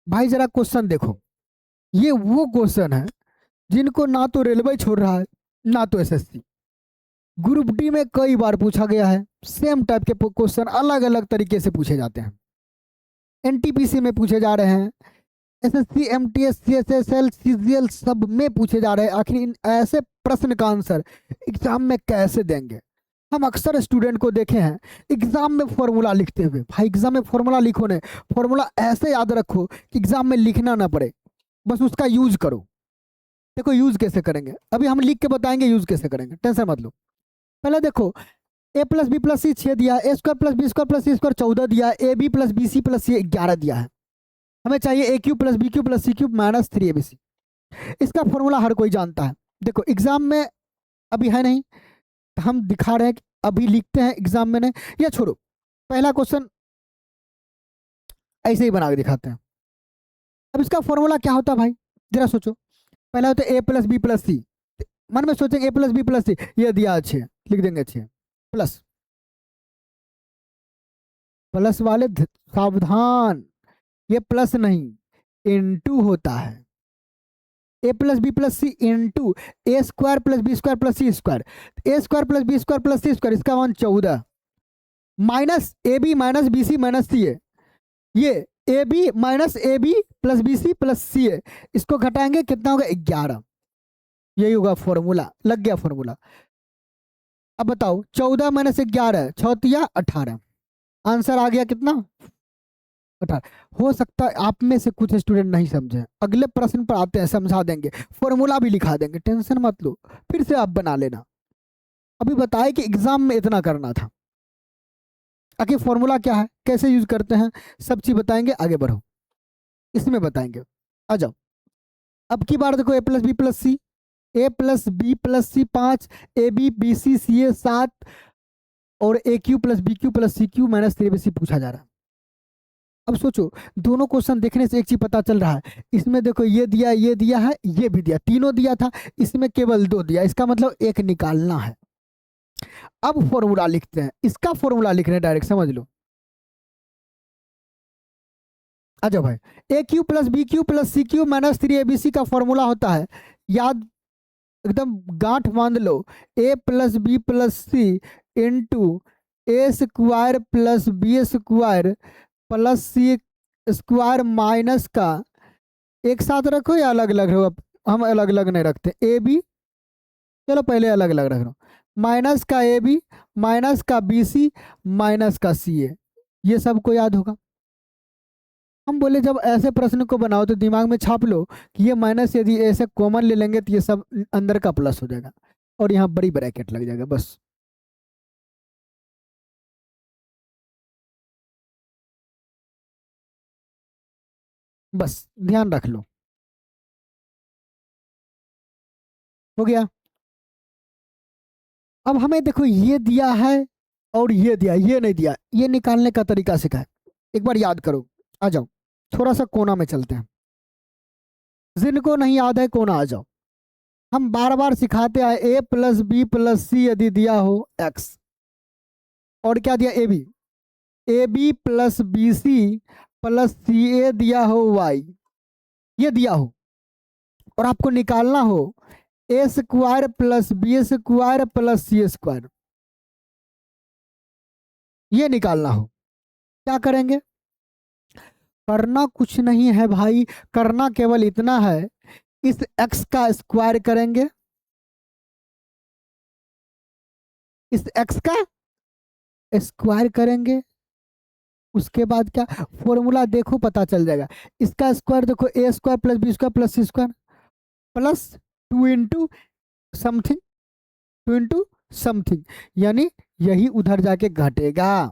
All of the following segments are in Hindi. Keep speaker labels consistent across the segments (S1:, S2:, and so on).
S1: भाई जरा क्वेश्चन देखो, ये वो क्वेश्चन है जिनको ना तो रेलवे छोड़ रहा है ना तो एसएससी। ग्रुप डी में कई बार पूछा गया है, सेम टाइप के क्वेश्चन अलग अलग तरीके से पूछे जाते हैं। एनटीपीसी में पूछे जा रहे हैं, एसएससी एमटीएस सीएसएसएल सीजीएल सब में पूछे जा रहे हैं। आखिर इन ऐसे प्रश्न का आंसर एग्जाम में कैसे देंगे? हम अक्सर स्टूडेंट को देखे हैं एग्जाम में फॉर्मूला लिखते हुए। भाई एग्जाम में फॉर्मूला लिखो ने, फॉर्मूला ऐसे याद रखो कि एग्जाम में लिखना ना पड़े, बस उसका यूज करो। देखो यूज कैसे करेंगे, अभी हम लिख के बताएंगे यूज कैसे करेंगे, टेंशन मत लो। पहले देखो, ए प्लस बी प्लस सी 6 दिया, A square plus B square plus C square 14 दिया, A B plus B C plus C 11 दिया है। हमें चाहिए A cube plus B cube plus C cube minus 3 abc। इसका फॉर्मूला हर कोई जानता है। देखो एग्जाम में अभी है नहीं, तो हम दिखा रहे हैं कि अभी लिखते हैं, एग्जाम में नहीं। या छोड़ो, पहला क्वेश्चन ऐसे ही बना के दिखाते हैं। अब इसका फॉर्मूला क्या होता है भाई, जरा सोचो। पहला होता है ए प्लस बी प्लस सी, मन में सोचेंगे ए प्लस बी प्लस सी, ये दिया 6, लिख देंगे 6 प्लस, प्लस वाले सावधान, ये प्लस नहीं इनटू होता है। ए plus B plus C into A square plus B square plus C square, A square plus B square plus C square, इसका मान 14 minus A B minus B C minus C है, ये A B minus A B plus B C plus सी है, इसको घटाएंगे कितना होगा 11। यही होगा फॉर्मूला, लग गया फॉर्मूला। अब बताओ 14 माइनस 11 6 18, आंसर आ गया कितना 18। हो सकता है आप में से कुछ स्टूडेंट नहीं समझे, अगले प्रश्न पर आते हैं समझा देंगे, फॉर्मूला भी लिखा देंगे, टेंशन मत लो, फिर से आप बना लेना। अभी बताए कि एग्जाम में इतना करना था। आखिर फॉर्मूला क्या है, कैसे यूज करते हैं, सब चीज बताएंगे, आगे बढ़ो इसमें बताएंगे। आ जाओ, अब की बार देखो ए plus B plus C, A plus B plus C 5, A B B C C A 7 और A cube plus B cube plus C cube minus 3 पूछा जा रहा है। अब सोचो, दोनों क्वेश्चन देखने से एक चीज पता चल रहा है, इसमें देखो ये दिया है, ये भी दिया, तीनों दिया था, इसमें केवल 2 दिया, इसका मतलब एक निकालना है। अब फॉर्मूला लिखते हैं, इसका फॉर्मूला लिख रहे हैं डायरेक्ट, समझ लो। आ जाओ भाई, A cube plus B cube plus C cube minus 3 abc का फॉर्मूला होता है, याद एकदम गांठ बांध लो, A plus B plus C into A square plus B square plus C square minus का, एक साथ रखो या अलग अलग रखो, हम अलग अलग नहीं रखते, ए बी, चलो पहले अलग अलग रख लो, माइनस का ए बी माइनस का बी सी माइनस का सी ए, ये सबको याद होगा। हम बोले जब ऐसे प्रश्न को बनाओ तो दिमाग में छाप लो कि ये माइनस यदि ऐसे कॉमन ले लेंगे तो ये सब अंदर का प्लस हो जाएगा और यहाँ बड़ी ब्रैकेट लग जाएगा, बस। बस ध्यान रख लो, हो गया। अब हमें देखो ये दिया है और ये दिया, ये नहीं दिया, ये निकालने का तरीका सिखाए, एक बार याद करो। आ जाओ, थोड़ा सा कोना में चलते हैं, जिनको नहीं याद है कोना आ जाओ। हम बार बार सिखाते आए, ए प्लस बी प्लस सी यदि दिया हो एक्स, और क्या दिया A B plus B C plus C A दिया हो वाई, ये दिया हो, और आपको निकालना हो ए square plus B square plus सी स्क्वायर, ये निकालना हो, क्या करेंगे? करना कुछ नहीं है भाई, करना केवल इतना है, इस एक्स का स्क्वायर करेंगे, इस एक्स का स्क्वायर करेंगे, उसके बाद क्या फॉर्मूला देखो पता चल जाएगा। इसका स्क्वायर देखो, ए square plus B square plus सी square plus 2 into something, 2 into something, यानी यही उधर जाके घटेगा।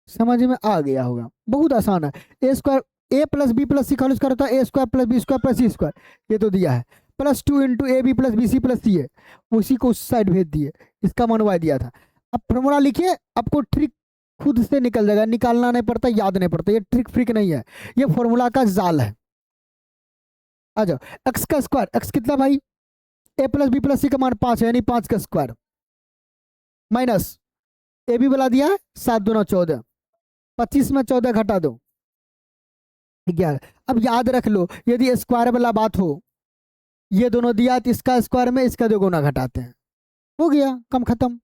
S1: समझ में आ गया होगा, बहुत आसान है। ए square, A plus B plus C का स्क्वायर होता है ए square plus B square plus सी स्क्वायर, ये तो दिया है, plus 2 into A B plus B C plus सी है, उसी को उस साइड भेज दिए, इसका मन वाई दिया था। अब फॉर्मूला लिखिए, आपको ट्रिक खुद से निकल जाएगा, निकालना नहीं पड़ता, याद नहीं पड़ता, ये ट्रिक फ्रिक नहीं है, ये फॉर्मूला का जाल है। आ जाओ, एक्स का स्क्वायर, एक्स कितना भाई, ए प्लस बी प्लस सी का मान 5 है, यानी 5 का स्क्वायर माइनस ए बी वाला दिया है 7 दूना 14, 25 में 14 घटा दो, 11। अब याद रख लो, यदि स्क्वायर वाला बात हो, ये दोनों दिया तो इसका स्क्वायर में इसका 2 गुना घटाते हैं, हो गया, कम खत्म।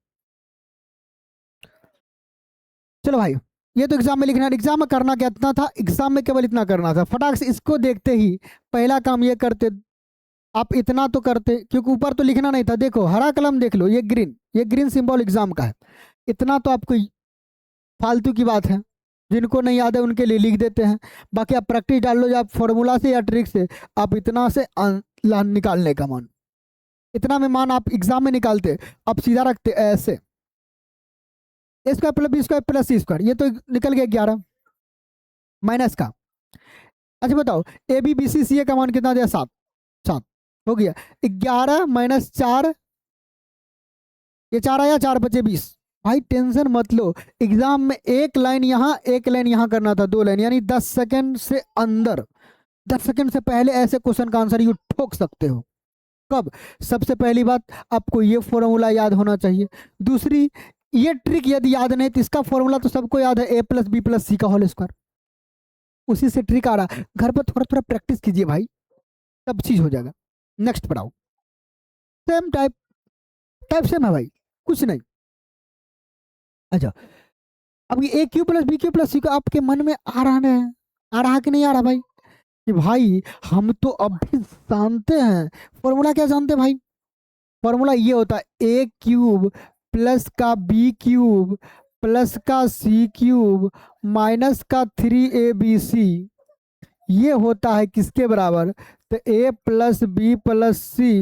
S1: चलो भाई, ये तो एग्जाम में लिखना है। एग्जाम में करना क्या इतना था, एग्जाम में केवल इतना करना था, फटाक से इसको देखते ही पहला काम ये करते, आप इतना तो करते, क्योंकि ऊपर तो लिखना नहीं था। देखो हरा कलम देख लो, ये ग्रीन सिंबल एग्जाम का है। इतना तो आपको फालतू की बात है, जिनको नहीं याद है उनके लिए लिख देते हैं। बाकी आप प्रैक्टिस डाल लो, आप फॉर्मूला से या ट्रिक से, आप इतना से निकालने का मान, इतना में मान आप एग्जाम में निकालते, आप सीधा रखते ऐसे, A square plus B square plus C square, ये तो निकल गया 11 माइनस का। अच्छा बताओ, ए B B C C a का मान कितना दिया, 7, 7 हो गया। 11 माइनस 4, ये 4 आया, 4 बचे 20। भाई टेंशन मत लो, एग्जाम में एक लाइन यहाँ एक लाइन यहाँ करना था, 2 लाइन, यानी 10 सेकंड से अंदर, 10 सेकंड से पहले ऐसे क्वेश्चन का आंसर यू ठोक सकते हो। कब? सबसे पहली बात, आपको ये फॉर्मूला याद होना चाहिए। दूसरी, ये ट्रिक यदि याद नहीं तो इसका फॉर्मूला तो सबको याद है, ए प्लस बी प्लस सी का होल स्क्वायर, उसी से ट्रिक आ रहा है। घर पर थोड़ा थोड़ा प्रैक्टिस कीजिए भाई, सब चीज हो जाएगा। नेक्स्ट पढ़ाओ, सेम टाइप, टाइप सेम है भाई, कुछ नहीं। अच्छा, अब ये A cube plus B cube plus C का आपके मन में आ रहा है, आ रहा कि नहीं आ रहा भाई? कि भाई हम तो अब भी जानते हैं फॉर्मूला, क्या जानते हैं भाई? फॉर्मूला ये होता है ए क्यूब प्लस का बी क्यूब प्लस का सी क्यूब माइनस का 3ab, ये होता है किसके बराबर? तो A plus B plus C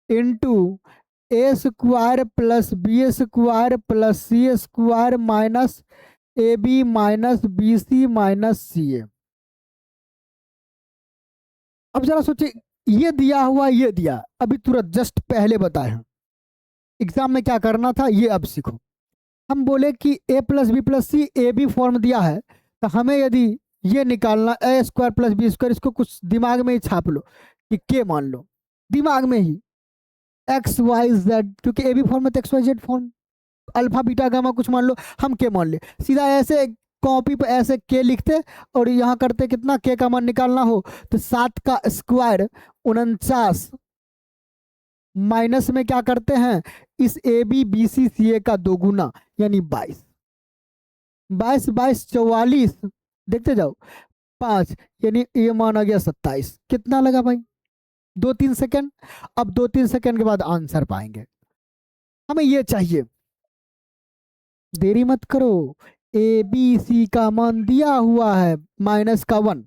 S1: into A square plus B square plus C square minus A B minus B C minus C A. अब जरा सोचिए, ये दिया हुआ, ये दिया अभी तुरंत जस्ट पहले बताया, एग्जाम में क्या करना था ये अब सीखो। हम बोले कि A plus B plus C A B form दिया है, तो हमें यदि ये निकालना A square plus B square, इसको कुछ दिमाग में ही छाप लो कि के मान लो दिमाग में ही एक्स वाई जेड, क्योंकि ए बी फॉर्म में तो X Y Z form, alpha beta gamma कुछ मान लो, हम के मान ले, सीधा ऐसे कॉपी पे ऐसे के लिखते और यहाँ करते कितना के का मान निकालना हो तो 7 का स्क्वायर 49 माइनस में क्या करते हैं, इस ए B B C C a का 2 गुना यानी 22, 22 22 44, देखते जाओ 5, यानी ये मान आ गया 27। कितना लगा भाई? 2-3 सेकंड। अब 2-3 सेकंड के बाद आंसर पाएंगे, हमें ये चाहिए, देरी मत करो। ए बी सी का मान दिया हुआ है माइनस का 1।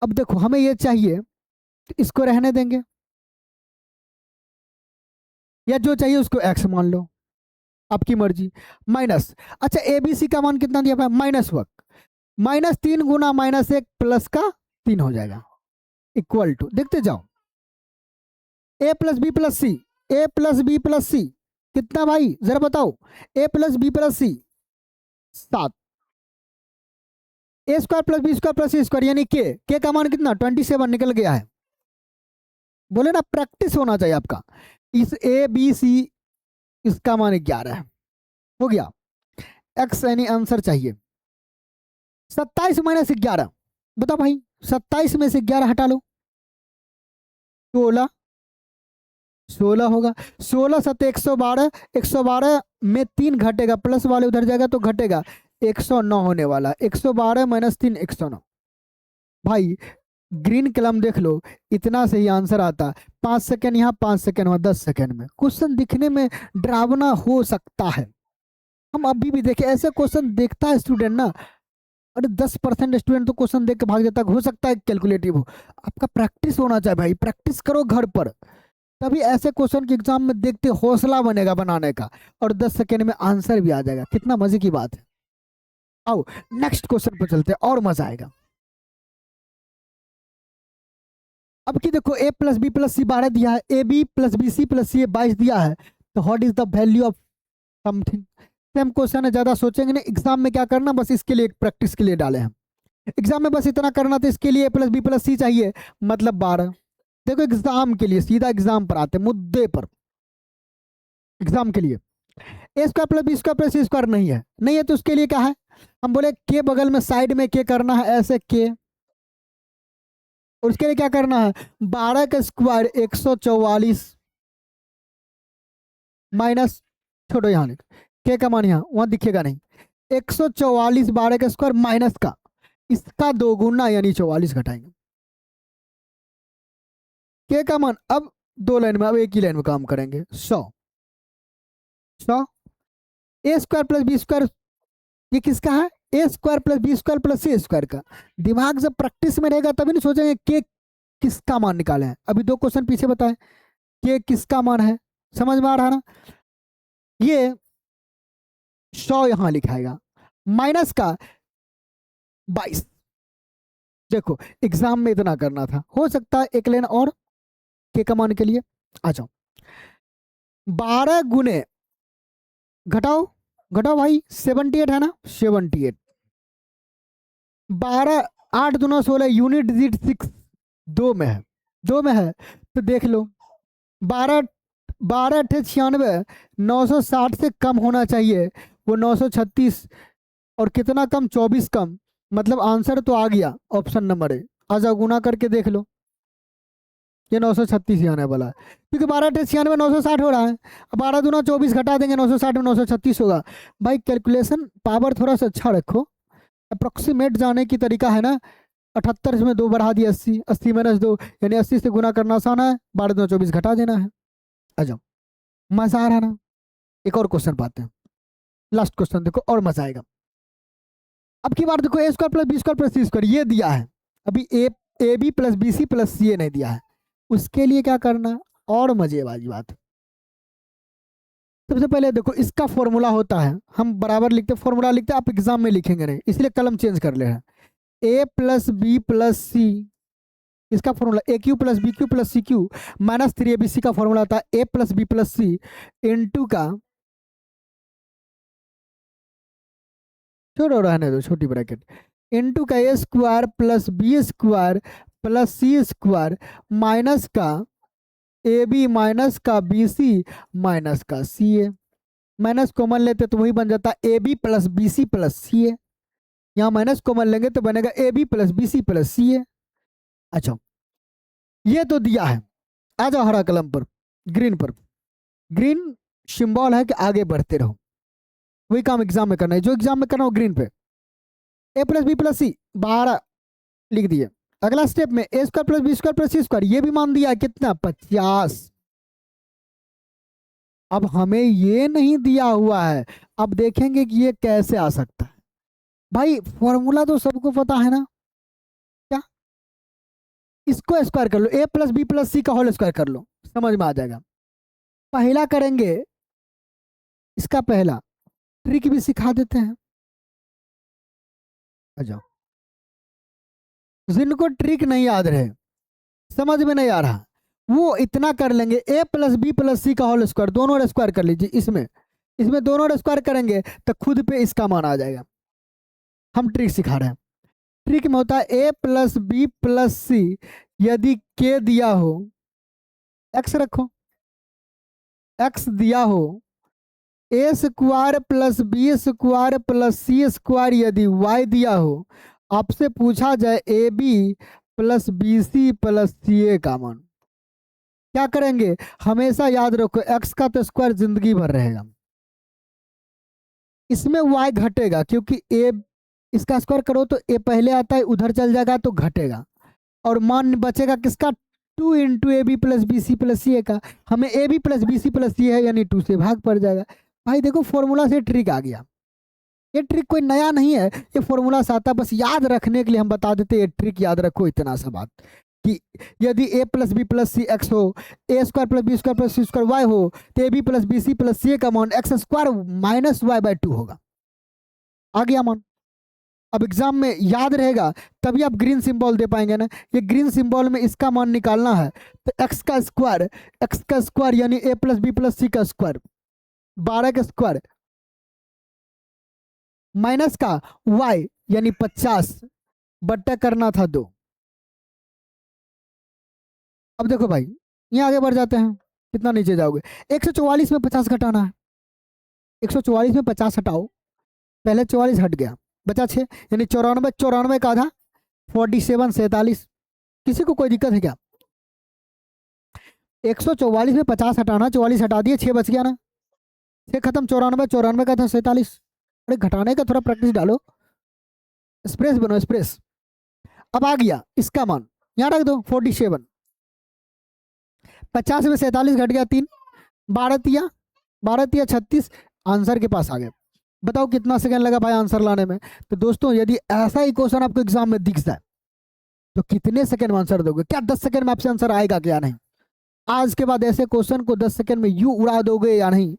S1: अब देखो हमें ये चाहिए, तो इसको रहने देंगे, या जो चाहिए उसको एक्स मान लो, आपकी मर्जी। माइनस, अच्छा ए बी सी का मान कितना दिया हुआ है? -1, -3 गुना -1 प्लस का 3 हो जाएगा, इक्वल टू, देखते जाओ, a plus B plus C, A plus B plus c कितना भाई जरा बताओ? A plus B plus c 7, a square plus B square plus C square यानी के का मान कितना? 27 निकल गया है। बोले ना प्रैक्टिस होना चाहिए आपका। इस ए बी सी इसका मान 11 है, हो गया। एक्स यानी आंसर चाहिए। 27 माइनस 11, बताओ भाई, 27 में से 11 हटा लो, 16, 16 होगा। 16 7 112, 112 में 3 घटेगा, प्लस वाले उधर जाएगा तो घटेगा, 109 होने वाला। 112 माइनस 3 109। भाई ग्रीन कलम देख लो, इतना से ही आंसर आता। 5 सेकंड यहाँ, 5 सेकंड वहाँ, 10 सेकंड में क्वेश्चन दिखने में डरावना हो सकता है। हम अभी भी देखें, ऐसे क्वेश्चन देखता है स्टूडेंट ना, अरे 10% स्टूडेंट तो क्वेश्चन देख के भाग जाता है, हो सकता है कैलकुलेटिव हो। आपका प्रैक्टिस होना चाहिए भाई, प्रैक्टिस करो घर पर, तभी ऐसे क्वेश्चन के एग्जाम में देखते हौसला बनेगा बनाने का, और 10 सेकंड में आंसर भी आ जाएगा। कितना मजे की बात है। आओ नेक्स्ट क्वेश्चन पर चलते हैं और मजा आएगा। अब की देखो, ए प्लस बी प्लस सी 12 दिया है, a B plus B C plus c 22 दिया है, तो what is the value of something? Same question है, ज्यादा सोचेंगे नहीं। एग्जाम में क्या करना, बस इसके लिए प्रैक्टिस के लिए डाले हम। एग्जाम में बस इतना करना था, इसके लिए ए प्लस बी प्लस सी चाहिए, मतलब 12। देखो एग्जाम के लिए, सीधा एग्जाम पर आते मुद्दे पर। एग्जाम के लिए a square plus B square plus C square नहीं है, नहीं है तो उसके लिए क्या है? हम बोले के बगल में साइड में के करना है ऐसे के, और उसके लिए क्या करना है, 12 का स्क्वायर 144 माइनस, छोड़ो यहाँ लिख, के का मान यहाँ वहां दिखेगा नहीं, 144 12 का स्क्वायर माइनस का इसका 2 गुना यानी 44 घटाएंगे के का मान। अब 2 लाइन में, अब एक ही लाइन में काम करेंगे, 100 a square plus B square, ये किसका है, ए square plus B square plus सी स्क्वायर का। दिमाग जब प्रैक्टिस में रहेगा तभी नहीं सोचेंगे के किसका मान निकाले हैं। अभी 2 क्वेश्चन पीछे बताएं के किसका मान है, समझ में आ रहा ना। ये 100 यहां लिखाएगा माइनस का 22। देखो एग्जाम में इतना करना था, हो सकता है एक लाइन और के का मान के लिए आ जाओ। 12 गुने घटाओ घटाओ भाई 78 है ना, 78 12 8 दूना 16 यूनिट डिजिट 6 2 में है, 2 में है तो देख लो 12 12 अट्ठे 96 960 से कम होना चाहिए, वो 936 और कितना कम 24 कम, मतलब आंसर तो आ गया ऑप्शन नंबर ए। आ जाओ गुना करके देख लो, ये 936 ही आने वाला है क्योंकि 12 अट्ठे 96 960 हो रहा है। अब 12 दूना 24 घटा देंगे 960 में 936 होगा। भाई कैलकुलेशन पावर थोड़ा सा अच्छा रखो, अप्रोक्सीमेट जाने की तरीका है ना, 78 में 2 बढ़ा दिया 80, 80 माइनस 2 यानी 80 से गुना करना आसान है, 12 दूना 24 घटा देना है। आ जाओ, मजा आ रहा ना। एक और क्वेश्चन पाते हैं, लास्ट क्वेश्चन देखो और मजा आएगा। अब की बार देखो ए square plus B square plus सी स्क्वायर ये दिया है, अभी a B plus B C plus C a नहीं दिया है, उसके लिए क्या करना और मजेबाजी बात। सबसे पहले देखो इसका फॉर्मूला होता है, हम बराबर लिखते फॉर्मूला लिखते, आप एग्जाम में लिखेंगे नहीं इसलिए कलम चेंज कर ले हैं। A plus B plus c, इसका formula a cube plus B cube plus C cube minus 3 ABC का फॉर्मूला था a plus B plus C into का, छोड़ो रहने दो छोटी ब्रैकेट, इंटू का a square plus B square plus C square minus का ए बी माइनस का बी सी माइनस का सी ए। माइनस कॉमन लेते तो वही बन जाता a B plus B C plus C a, यहाँ माइनस कॉमन लेंगे तो बनेगा a B plus B C plus C a. अच्छा ये तो दिया है, आ जाओ हरा कलम पर, ग्रीन पर। ग्रीन सिंबल है कि आगे बढ़ते रहो, वही काम एग्जाम में करना है, जो एग्जाम में करना हो ग्रीन पे। A plus B plus c 12 लिख दिए। अगला स्टेप में a square plus B square plus C square, ये भी मान दिया कितना 50। अब हमें ये नहीं दिया हुआ है, अब देखेंगे कि ये कैसे आ सकता है। भाई फॉर्मूला तो सबको पता है ना, क्या इसको स्क्वायर कर लो, A plus B plus C का होल स्क्वायर कर लो, समझ में आ जाएगा। पहला करेंगे, इसका पहला ट्रिक भी सिखा देते हैं। अच्छा जिनको ट्रिक नहीं याद रहे, समझ में नहीं आ रहा, वो इतना कर लेंगे ए प्लस बी प्लस सी का होल स्क्वायर, दोनों स्क्वायर कर लीजिए। इसमें इसमें दोनों स्क्वायर करेंगे तो खुद पे इसका मान आ जाएगा। हम ट्रिक सिखा रहे हैं, ट्रिक में होता है ए प्लस बी प्लस सी, यदि के दिया हो, एक्स रखो, एक्स दिया हो, ए square plus B square plus सी स्क्वायर यदि वाई दिया हो, आपसे पूछा जाए a B plus B C plus C a का मान, क्या करेंगे, हमेशा याद रखो एक्स का तो स्क्वायर जिंदगी भर रहेगा, इसमें वाई घटेगा क्योंकि ए इसका स्क्वायर करो तो ए पहले आता है, उधर चल जाएगा तो घटेगा, और मान बचेगा किसका 2 into A B plus B C plus C a का। हमें a B plus B C plus सी है यानी 2 से भाग पड़ जाएगा। भाई देखो फॉर्मूला से ट्रिक आ गया, ये ट्रिक कोई नया नहीं है, ये फॉर्मूला से आता, बस याद रखने के लिए हम बता देते ये ट्रिक याद रखो इतना सा बात कि यदि a plus B plus c x हो, ए square plus B square plus सी स्क्वायर वाई हो, तो a B plus B C plus C a का मान x square minus y by 2 होगा। आ गया मान, अब एग्जाम में याद रहेगा तभी आप ग्रीन सिंबल दे पाएंगे ना। ये ग्रीन सिंबल में इसका मान निकालना है तो एक्स का स्क्वायर यानी ए प्लस बी प्लस सी का स्क्वायर 12 का स्क्वायर माइनस का y यानी 50 बट्टा करना था 2। अब देखो भाई यहाँ आगे बढ़ जाते हैं, कितना नीचे जाओगे, 144 में 50 घटाना है, 144 में 50 हटाओ, पहले 44 हट गया, बचा 6, यानी 94, 94 का आधा 47, 47। किसी को कोई दिक्कत है क्या? 144 में 50 हटाना, 44 हटा दिए, 6 बच गया ना, 6 खत्म, 94, 94 का था 47। अरे घटाने का थोड़ा प्रैक्टिस डालो, स्प्रेस बनो स्प्रेस। अब आ गया इसका मान, यहाँ रख दो 47, 50 में 47 घट गया 3, 12 तिया 36, आंसर के पास आ गए। बताओ कितना सेकंड लगा भाई आंसर लाने में? तो दोस्तों यदि ऐसा ही क्वेश्चन आपको एग्जाम में दिख जाए तो कितने सेकंड में आंसर दोगे? क्या 10 सेकंड में आपसे आंसर आएगा क्या? नहीं। आज के बाद ऐसे क्वेश्चन को 10 सेकंड में यू उड़ा दोगे या नहीं?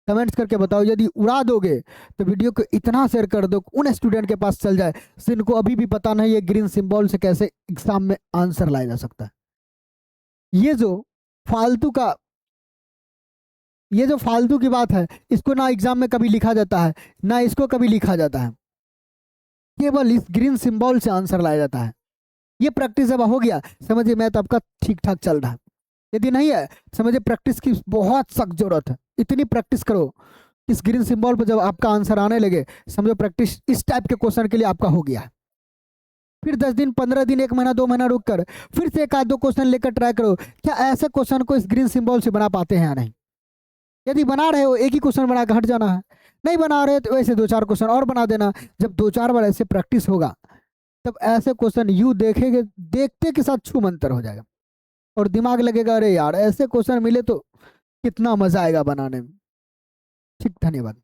S1: कमेंट्स करके बताओ। यदि उड़ा दोगे तो वीडियो को इतना शेयर कर दो उन स्टूडेंट के पास चल जाए जिनको अभी भी पता नहीं है ग्रीन सिंबल से कैसे एग्जाम में आंसर लाया जा सकता है। ये जो फालतू की बात है, इसको ना एग्जाम में कभी लिखा जाता है, ना इसको कभी लिखा जाता है, केवल इस ग्रीन सिंबल से आंसर लाया जाता है। ये प्रैक्टिस जब हो गया समझिए मैथ आपका ठीक ठाक चल रहा है। यदि नहीं है समझिए प्रैक्टिस की बहुत सख्त जरूरत है। इतनी प्रैक्टिस करो इस ग्रीन सिंबल पर, जब आपका आंसर आने लगे समझो प्रैक्टिस इस टाइप के क्वेश्चन के लिए आपका हो गया है। फिर 10 दिन 15 दिन 1 महीना 2 महीना रुक कर फिर से एक आध दो क्वेश्चन लेकर ट्राई करो, क्या ऐसे क्वेश्चन को इस ग्रीन सिंबल से बना पाते हैं या नहीं। यदि बना रहे हो एक ही क्वेश्चन बना कर हट जाना है, नहीं बना रहे तो ऐसे 2-4 क्वेश्चन और बना देना। जब 2-4 बार ऐसे प्रैक्टिस होगा तब ऐसे क्वेश्चन यू देखेंगे, देखते के साथ छू मंतर हो जाएगा और दिमाग लगेगा अरे यार ऐसे क्वेश्चन मिले तो कितना मजा आएगा बनाने में। ठीक, धन्यवाद।